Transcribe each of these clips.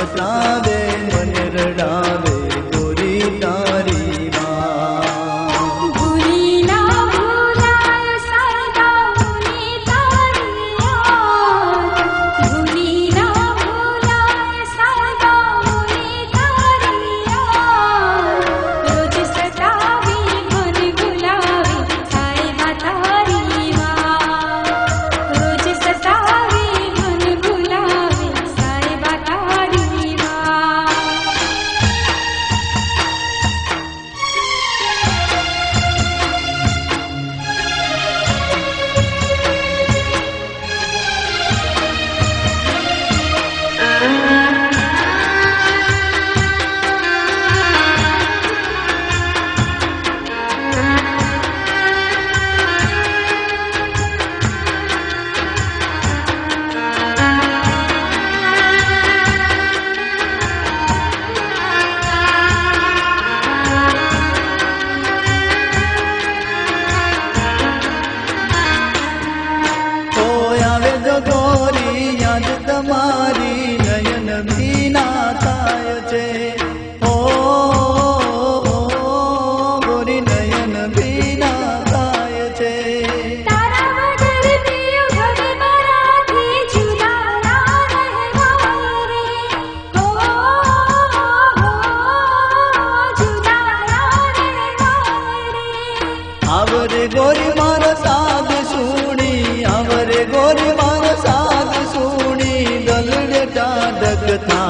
सतावे मन रड़ावे गोरी तारी आवरे गोरी मारो साध सुनी आवरे गोरी मारो साध सुनी गलड़े टाडक था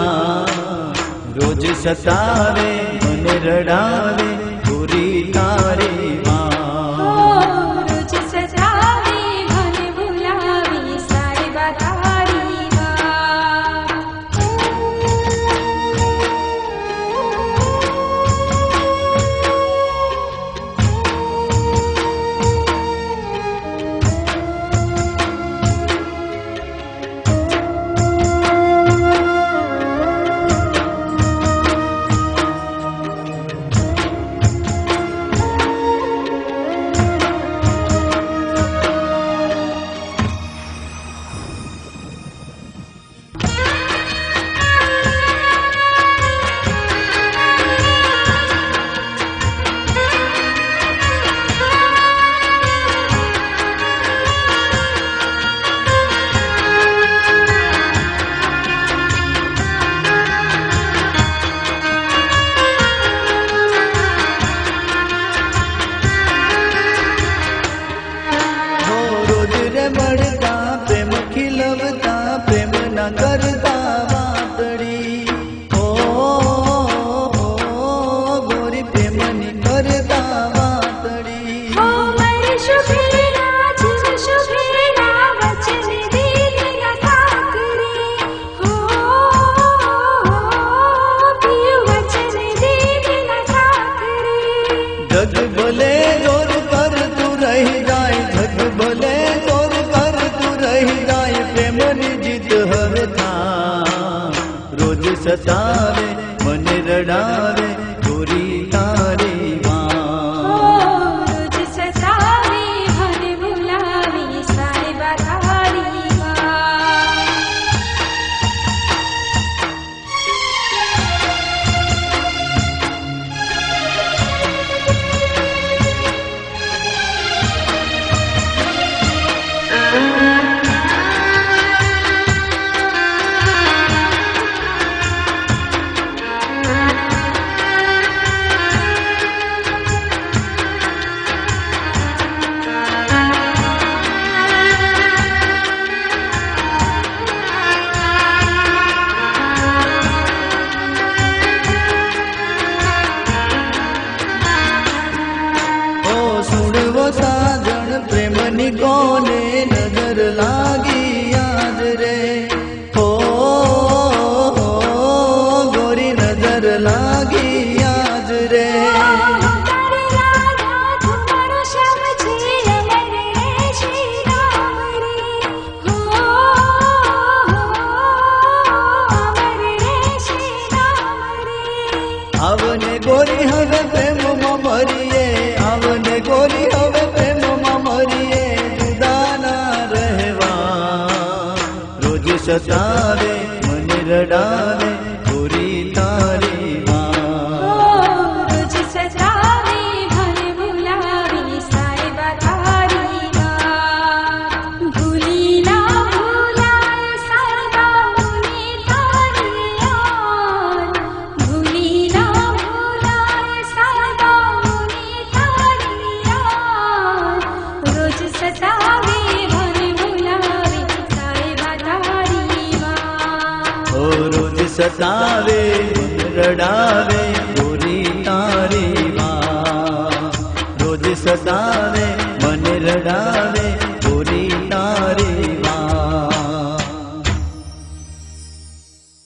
रोज सतावे मन रड़ावे गोरी तारी रोज सतावे मन बुलावे साहिबा तारी बढ़ता प्रेम खिलवता प्रेम न करता वातड़ी गोरी प्रेम नि करता वातड़ी मर शुभेरा जीव शुभेरा वचन दीना साकरी पियु वचन दीना साकरी जग बोले जोर कर तू रही जाए जग बोले जीत हर था रोज सतावे मन रड़ावे गोरी तारी रोज सतावे मन बुलावे साहिबा तारी साजन प्रेम नि कोने नजर लागी याद रे गोरी नजर लागी याद रे आवने गोरी हवे प्रेम मरिए आवने गोरी हवे प्रेम मरिए जुदा ना रहवा रोज सतावे मन रड़ावे રોજ સતાવે મન રડાવે ગોરી તારી માં, રોજ સતાવે મન રડાવે